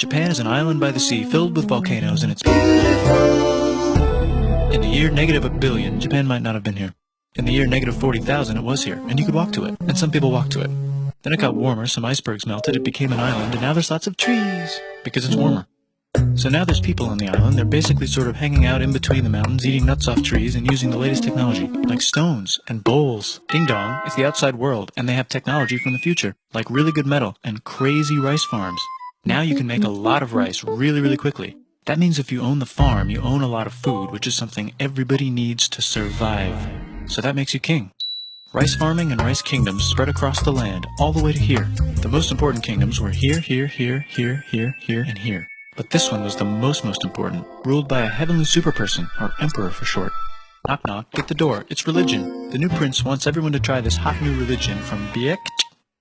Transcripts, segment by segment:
Japan is an island by the sea filled with volcanoes and it's beautiful. In the year negative a billion, Japan might not have been here. In the year negative 40,000, it was here, and you could walk to it, and some people walked to it. Then it got warmer, some icebergs melted, it became an island, and now there's lots of trees, because it's warmer. So now there's people on the island. They're basically sort of hanging out in between the mountains, eating nuts off trees, and using the latest technology, like stones and bowls. Ding dong, it's the outside world, and they have technology from the future, like really good metal and crazy rice farms. Now you can make a lot of rice really, really quickly. That means if you own the farm, you own a lot of food, which is something everybody needs to survive. So that makes you king. Rice farming and rice kingdoms spread across the land, all the way to here. The most important kingdoms were here, here, here, here, here, here, and here. But this one was the most important, ruled by a heavenly superperson, or emperor for short. Knock knock, get the door, it's religion. The new prince wants everyone to try this hot new religion from Biek.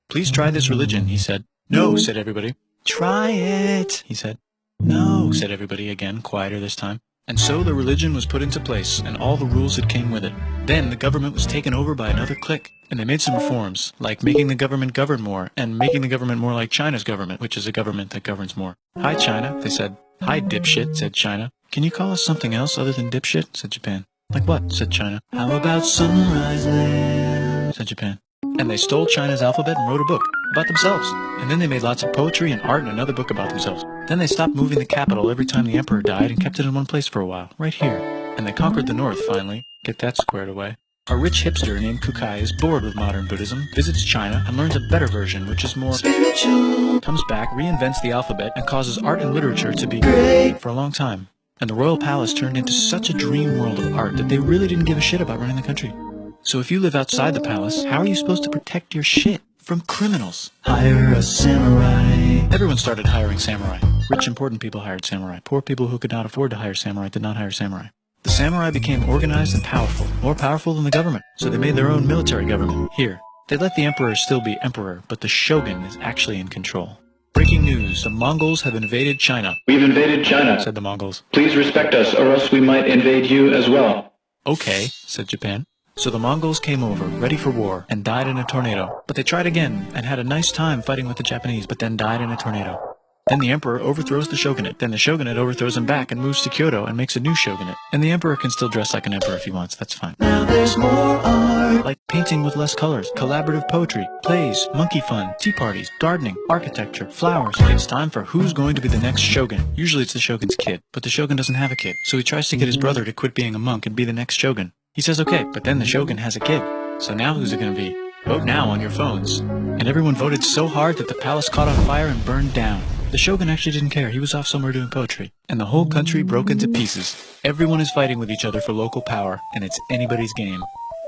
Please try this religion, he said. No, said everybody. Try it, he said. No, said everybody again, quieter this time. And so the religion was put into place, and all the rules that came with it. Then the government was taken over by another clique, and they made some reforms, like making the government govern more, and making the government more like China's government, which is a government that governs more. Hi, China, they said. Hi, dipshit, said China. Can you call us something else other than dipshit, said Japan. Like what, said China. How about Sunrise Land, said Japan. And they stole China's alphabet and wrote a book about themselves. And then they made lots of poetry and art and another book about themselves. Then they stopped moving the capital every time the emperor died and kept it in one place for a while, right here. And they conquered the north, finally. Get that squared away. A rich hipster named Kukai is bored with modern Buddhism, visits China, and learns a better version, which is more spiritual. Comes back, reinvents the alphabet, and causes art and literature to be great for a long time. And the royal palace turned into such a dream world of art that they really didn't give a shit about running the country. So if you live outside the palace, how are you supposed to protect your shit from criminals? Hire a samurai. Everyone started hiring samurai. Rich, important people hired samurai. Poor people who could not afford to hire samurai did not hire samurai. The samurai became organized and powerful, more powerful than the government. So they made their own military government. Here, they let the emperor still be emperor, but the shogun is actually in control. Breaking news, the Mongols have invaded China. We've invaded China, said the Mongols. Please respect us, or else we might invade you as well. Okay, said Japan. So the Mongols came over, ready for war, and died in a tornado. But they tried again, and had a nice time fighting with the Japanese, but then died in a tornado. Then the emperor overthrows the shogunate. Then the shogunate overthrows him back and moves to Kyoto and makes a new shogunate. And the emperor can still dress like an emperor if he wants, that's fine. Now there's more art. Like painting with less colors, collaborative poetry, plays, monkey fun, tea parties, gardening, architecture, flowers. It's time for who's going to be the next shogun. Usually it's the shogun's kid, but the shogun doesn't have a kid. So he tries to get his brother to quit being a monk and be the next shogun. He says okay, but then the shogun has a kid. So now who's it going to be? Vote now on your phones. And everyone voted so hard that the palace caught on fire and burned down. The shogun actually didn't care. He was off somewhere doing poetry. And the whole country broke into pieces. Everyone is fighting with each other for local power, and it's anybody's game.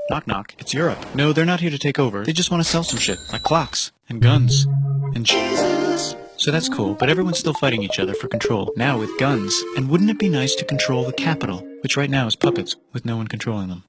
Knock knock, it's Europe. No, they're not here to take over. They just want to sell some shit, like clocks, and guns, and Jesus. So that's cool, but everyone's still fighting each other for control, now with guns. And wouldn't it be nice to control the capital, which right now is puppets, with no one controlling them?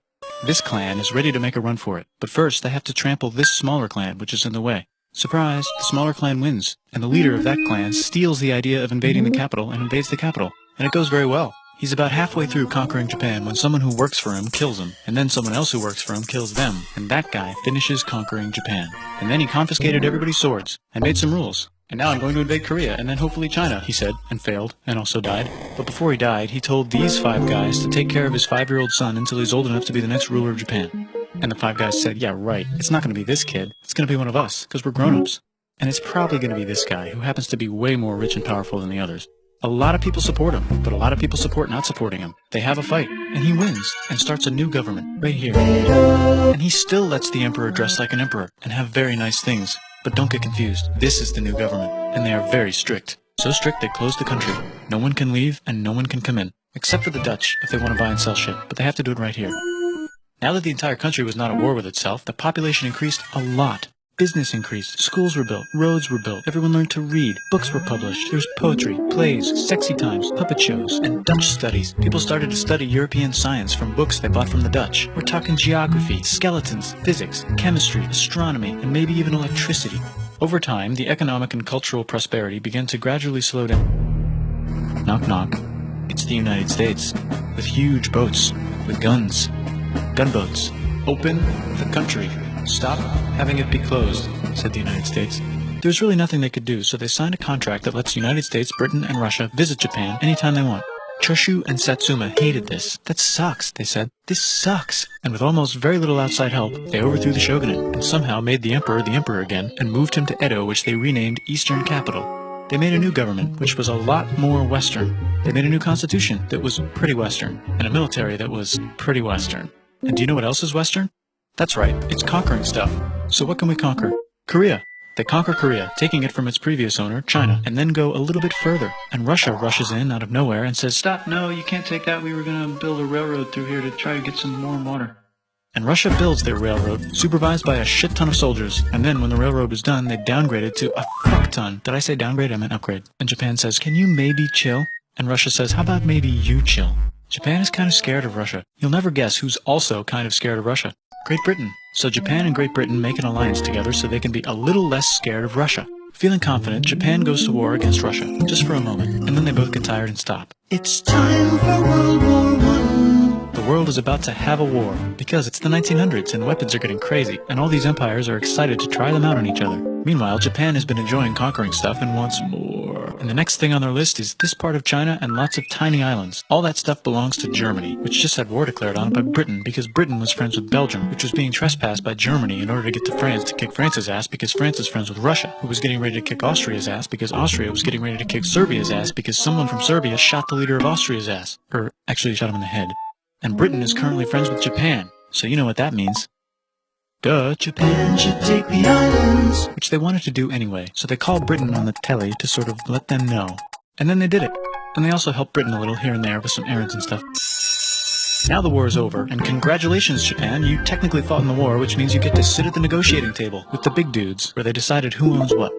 This clan is ready to make a run for it, but first they have to trample this smaller clan, which is in the way. Surprise, the smaller clan wins, and the leader of that clan steals the idea of invading the capital and invades the capital, and it goes very well. He's about halfway through conquering Japan when someone who works for him kills him, and then someone else who works for him kills them, and that guy finishes conquering Japan. And then he confiscated everybody's swords, and made some rules. And now I'm going to invade Korea, and then hopefully China, he said, and failed, and also died. But before he died, he told these 5 guys to take care of his 5-year-old son until he's old enough to be the next ruler of Japan. And the 5 guys said, yeah, right, it's not going to be this kid, it's going to be one of us, because we're grown-ups. And it's probably going to be this guy, who happens to be way more rich and powerful than the others. A lot of people support him, but a lot of people support not supporting him. They have a fight, and he wins, and starts a new government, right here. And he still lets the emperor dress like an emperor, and have very nice things. But don't get confused, this is the new government, and they are very strict. So strict they close the country. No one can leave, and no one can come in. Except for the Dutch, if they want to buy and sell shit, but they have to do it right here. Now that the entire country was not at war with itself, the population increased a lot. Business increased, schools were built, roads were built, everyone learned to read, books were published, there's poetry, plays, sexy times, puppet shows, and Dutch studies. People started to study European science from books they bought from the Dutch. We're talking geography, skeletons, physics, chemistry, astronomy, and maybe even electricity. Over time, the economic and cultural prosperity began to gradually slow down. Knock knock. It's the United States, with huge boats, with guns. Gunboats. Open the country. Stop having it be closed, said the United States. there's really nothing they could do, so they signed a contract that lets the United States, Britain, and Russia visit Japan anytime they want. Choshu and Satsuma hated this. That sucks, they said. This sucks. And with almost very little outside help, they overthrew the shogunate, and somehow made the emperor again, and moved him to Edo, which they renamed Eastern Capital. They made a new government, which was a lot more Western. They made a new constitution that was pretty Western, and a military that was pretty Western. And do you know what else is Western? That's right, it's conquering stuff. So what can we conquer? Korea. They conquer Korea, taking it from its previous owner, China, and then go a little bit further. And Russia rushes in out of nowhere and says, "Stop, no, you can't take that. We were going to build a railroad through here to try to get some warm water." And Russia builds their railroad, supervised by a shit ton of soldiers. And then when the railroad was done, they downgrade it to a fuck ton. Did I say downgrade? I meant upgrade. And Japan says, "Can you maybe chill?" And Russia says, "How about maybe you chill?" Japan is kind of scared of Russia. You'll never guess who's also kind of scared of Russia. Great Britain. So Japan and Great Britain make an alliance together so they can be a little less scared of Russia. Feeling confident, Japan goes to war against Russia, just for a moment, and then they both get tired and stop. It's time for World War I. The world is about to have a war, because it's the 1900s and weapons are getting crazy, and all these empires are excited to try them out on each other. Meanwhile, Japan has been enjoying conquering stuff and wants more. And the next thing on their list is this part of China and lots of tiny islands. All that stuff belongs to Germany, which just had war declared on it by Britain because Britain was friends with Belgium, which was being trespassed by Germany in order to get to France to kick France's ass because France is friends with Russia, who was getting ready to kick Austria's ass because Austria was getting ready to kick Serbia's ass because someone from Serbia shot the leader of Austria's ass. Or actually shot him in the head. And Britain is currently friends with Japan, so you know what that means. Duh, Japan should take the islands. Which they wanted to do anyway, so they called Britain on the telly to sort of let them know. And then they did it. And they also helped Britain a little here and there with some errands and stuff. Now the war is over, and congratulations, Japan, you technically fought in the war, which means you get to sit at the negotiating table with the big dudes, where they decided who owns what.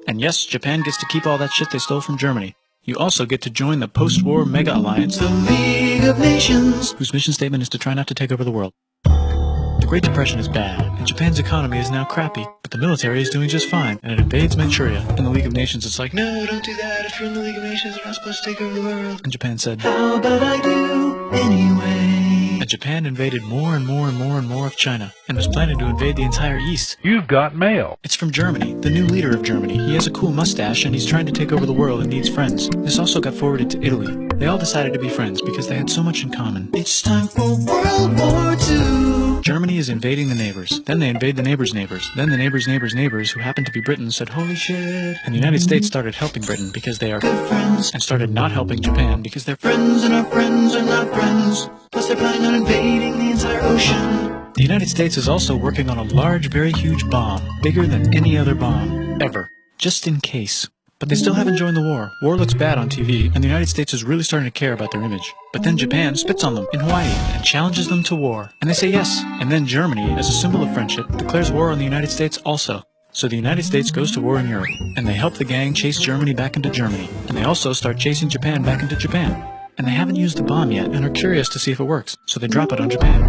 And yes, Japan gets to keep all that shit they stole from Germany. You also get to join the post-war mega alliance, the League of Nations, whose mission statement is to try not to take over the world. The Great Depression is bad, and Japan's economy is now crappy, but the military is doing just fine, and it invades Manchuria. And the League of Nations is like, "No, don't do that. If you're in the League of Nations, you're not supposed to take over the world." And Japan said, "How about I do anyway?" And Japan invaded more and more and more and more of China, and was planning to invade the entire East. You've got mail. It's from Germany, the new leader of Germany. He has a cool mustache, and he's trying to take over the world and needs friends. This also got forwarded to Italy. They all decided to be friends because they had so much in common. It's time for World War II. Germany is invading the neighbors. Then they invade the neighbors' neighbors. Then the neighbors' neighbors' neighbors, who happened to be Britain, said, "Holy shit." And the United States started helping Britain because they are good friends, and started not helping Japan because they're friends and our friends are not friends. Plus they're planning on invading the entire ocean. The United States is also working on a large, very huge bomb, bigger than any other bomb, ever, just in case. But they still haven't joined the war. War looks bad on TV, and the United States is really starting to care about their image. But then Japan spits on them in Hawaii and challenges them to war. And they say yes. And then Germany, as a symbol of friendship, declares war on the United States also. So the United States goes to war in Europe, and they help the gang chase Germany back into Germany. And they also start chasing Japan back into Japan. And they haven't used the bomb yet, and are curious to see if it works. So they drop it on Japan.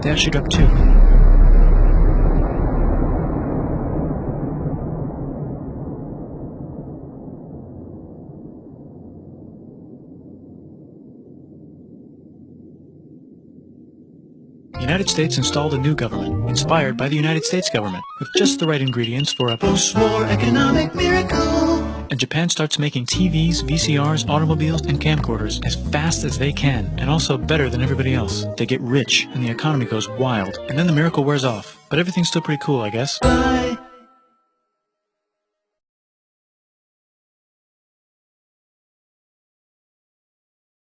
They actually drop two. The United States installed a new government, inspired by the United States government, with just the right ingredients for a post-war economic miracle. And Japan starts making TVs, VCRs, automobiles, and camcorders as fast as they can, and also better than everybody else. They get rich, and the economy goes wild, and then the miracle wears off. But everything's still pretty cool, I guess. Bye.